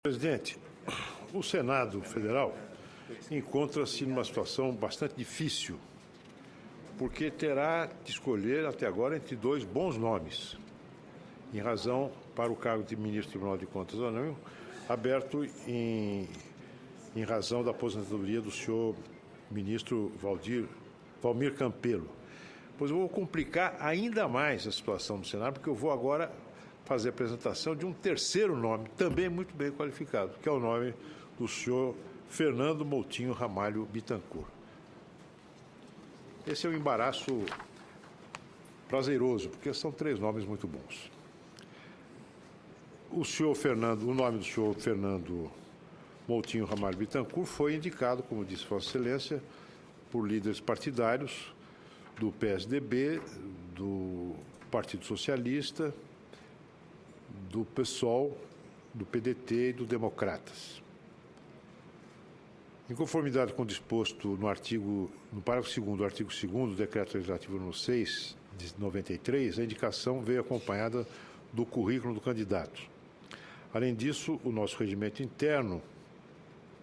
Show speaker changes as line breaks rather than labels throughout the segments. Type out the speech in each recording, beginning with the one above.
Presidente, o Senado Federal encontra-se numa situação bastante difícil, porque terá de escolher até agora entre dois bons nomes, em razão para o cargo de ministro do Tribunal de Contas da União, aberto em razão da aposentadoria do senhor ministro Valmir Campelo. Pois eu vou complicar ainda mais a situação do Senado, porque eu vou agora fazer a apresentação de um terceiro nome, também muito bem qualificado, que é o nome do senhor Fernando Moutinho Ramalho Bittencourt. Esse é um embaraço prazeroso, porque são três nomes muito bons. O nome do senhor Fernando Moutinho Ramalho Bittencourt foi indicado, como disse Vossa Excelência, por líderes partidários do PSDB, do Partido Socialista, do PSOL, do PDT e do Democratas. Em conformidade com o disposto no parágrafo 2º do artigo 2º do Decreto Legislativo número 6, de 93, a indicação veio acompanhada do currículo do candidato. Além disso, o nosso regimento interno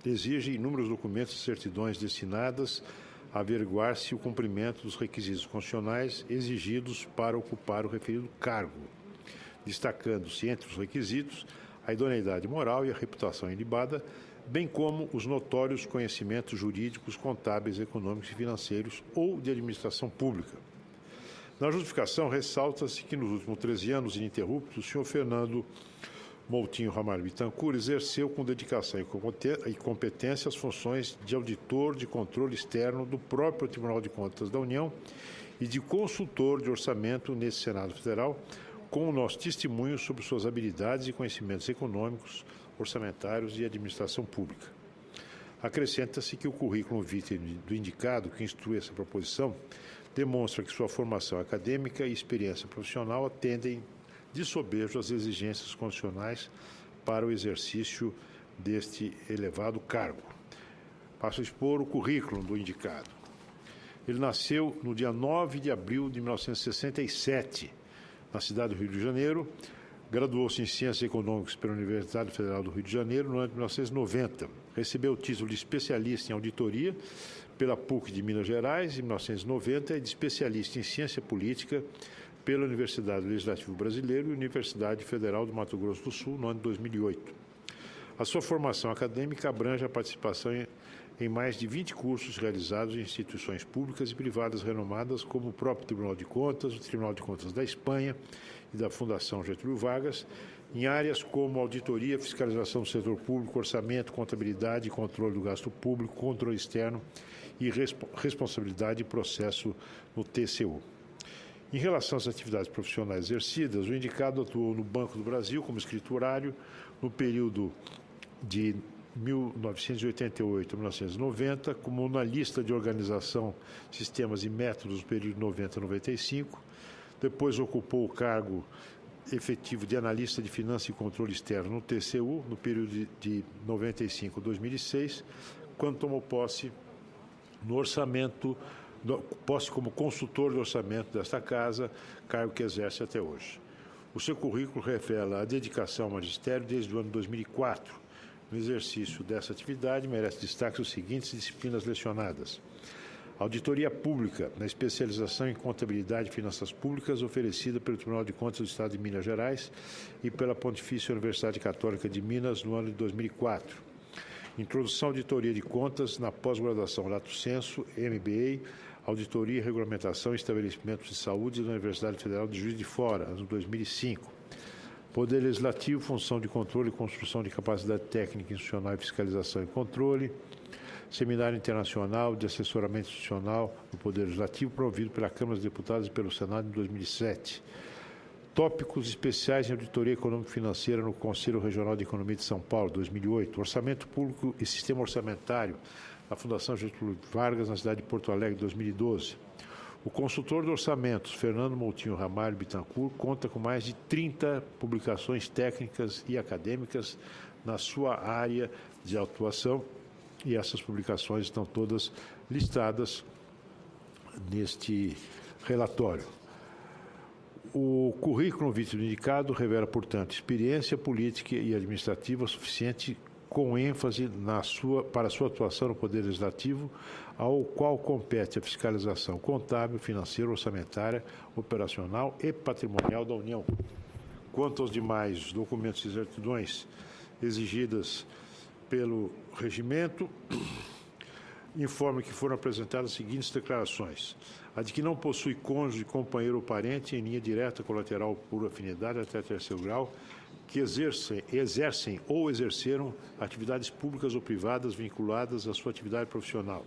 exige inúmeros documentos e certidões destinadas a averiguar-se o cumprimento dos requisitos constitucionais exigidos para ocupar o referido cargo, destacando-se entre os requisitos a idoneidade moral e a reputação ilibada, bem como os notórios conhecimentos jurídicos, contábeis, econômicos e financeiros ou de administração pública. Na justificação, ressalta-se que nos últimos 13 anos ininterruptos, o senhor Fernando Moutinho Ramalho Bittencourt exerceu com dedicação e competência as funções de auditor de controle externo do próprio Tribunal de Contas da União e de consultor de orçamento nesse Senado Federal, com o nosso testemunho sobre suas habilidades e conhecimentos econômicos, orçamentários e administração pública. Acrescenta-se que o currículo vitae do indicado que instrui essa proposição demonstra que sua formação acadêmica e experiência profissional atendem de sobejo às exigências constitucionais para o exercício deste elevado cargo. Passo a expor o currículo do indicado. Ele nasceu no dia 9 de abril de 1967, na cidade do Rio de Janeiro, graduou-se em Ciências Econômicas pela Universidade Federal do Rio de Janeiro no ano de 1990. Recebeu o título de especialista em auditoria pela PUC de Minas Gerais em 1990 e de especialista em ciência política pela Universidade Legislativo Brasileiro e Universidade Federal do Mato Grosso do Sul no ano de 2008. A sua formação acadêmica abrange a participação em mais de 20 cursos realizados em instituições públicas e privadas renomadas, como o próprio Tribunal de Contas, o Tribunal de Contas da Espanha e da Fundação Getúlio Vargas, em áreas como auditoria, fiscalização do setor público, orçamento, contabilidade e controle do gasto público, controle externo e responsabilidade e processo no TCU. Em relação às atividades profissionais exercidas, o indicado atuou no Banco do Brasil como escriturário no período de 1988 a 1990, como analista de organização, sistemas e métodos no período de 90 a 95. Depois ocupou o cargo efetivo de analista de finanças e controle externo no TCU, no período de 95 a 2006, quando tomou posse no orçamento, posse como consultor de orçamento desta casa, cargo que exerce até hoje. O seu currículo revela a dedicação ao magistério desde o ano 2004. No exercício dessa atividade, merece destaque os seguintes disciplinas lecionadas: Auditoria Pública, na especialização em Contabilidade e Finanças Públicas, oferecida pelo Tribunal de Contas do Estado de Minas Gerais e pela Pontifícia Universidade Católica de Minas no ano de 2004. Introdução à Auditoria de Contas na pós-graduação Lato Sensu, MBA, Auditoria e Regulamentação em Estabelecimentos de Saúde da Universidade Federal de Juiz de Fora, ano 2005. Poder Legislativo, função de controle e construção de capacidade técnica, institucional e fiscalização e controle. Seminário Internacional de Assessoramento Institucional do Poder Legislativo, promovido pela Câmara dos Deputados e pelo Senado em 2007. Tópicos especiais em auditoria econômico-financeira no Conselho Regional de Economia de São Paulo, 2008. Orçamento Público e Sistema Orçamentário na Fundação Getúlio Vargas, na cidade de Porto Alegre, 2012. O consultor de orçamentos, Fernando Moutinho Ramalho Bittencourt, conta com mais de 30 publicações técnicas e acadêmicas na sua área de atuação, e essas publicações estão todas listadas neste relatório. O currículo no vídeo indicado revela, portanto, experiência política e administrativa suficiente com ênfase para sua atuação no Poder Legislativo, ao qual compete a fiscalização contábil, financeira, orçamentária, operacional e patrimonial da União. Quanto aos demais documentos e certidões exigidas pelo regimento, informo que foram apresentadas as seguintes declarações: a de que não possui cônjuge, companheiro ou parente em linha direta, colateral por afinidade até terceiro grau, que exercem ou exerceram atividades públicas ou privadas vinculadas à sua atividade profissional;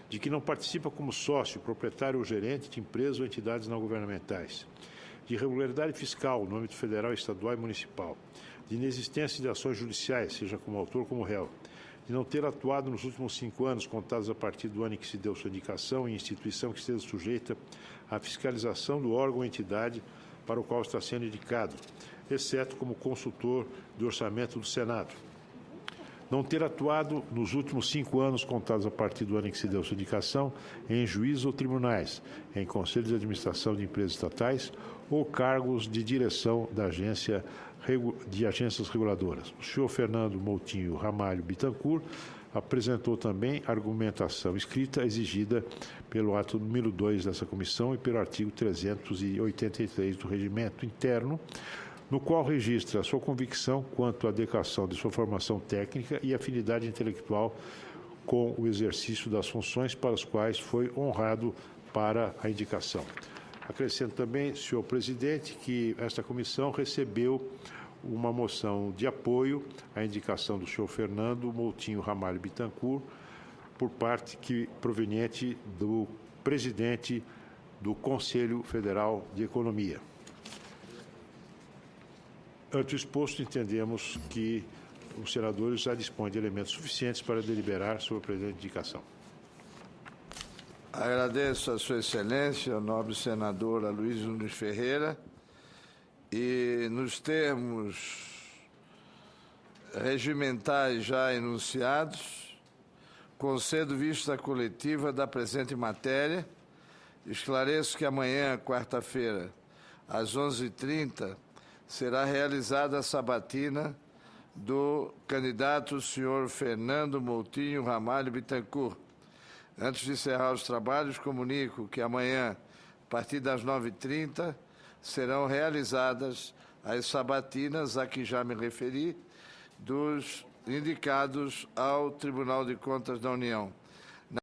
de que não participa como sócio, proprietário ou gerente de empresas ou entidades não governamentais; de irregularidade fiscal no âmbito federal, estadual e municipal; de inexistência de ações judiciais, seja como autor ou como réu; de não ter atuado nos últimos 5 anos, contados a partir do ano em que se deu sua indicação, em instituição que esteja sujeita à fiscalização do órgão ou entidade para o qual está sendo indicado, exceto como consultor do orçamento do Senado; não ter atuado nos últimos 5 anos, contados a partir do ano em que se deu sua indicação, em juízos ou tribunais, em conselhos de administração de empresas estatais ou cargos de direção de agências reguladoras. O senhor Fernando Moutinho Ramalho Bittencourt apresentou também argumentação escrita exigida pelo ato número 2 dessa comissão e pelo artigo 383 do Regimento Interno, no qual registra a sua convicção quanto à adequação de sua formação técnica e afinidade intelectual com o exercício das funções para as quais foi honrado para a indicação. Acrescento também, senhor presidente, que esta comissão recebeu uma moção de apoio à indicação do senhor Fernando Moutinho Ramalho Bittencourt, por parte proveniente do presidente do Conselho Federal de Economia. Ante o exposto, entendemos que os senadores já dispõem de elementos suficientes para deliberar sobre a presente indicação.
Agradeço a Sua Excelência, o nobre senador Aloysio Nunes Ferreira, e nos termos regimentais já enunciados, concedo vista coletiva da presente matéria. Esclareço que amanhã, quarta-feira, às 11h30, será realizada a sabatina do candidato senhor Fernando Moutinho Ramalho Bittencourt. Antes de encerrar os trabalhos, comunico que amanhã, a partir das 9h30, serão realizadas as sabatinas a que já me referi, dos indicados ao Tribunal de Contas da União.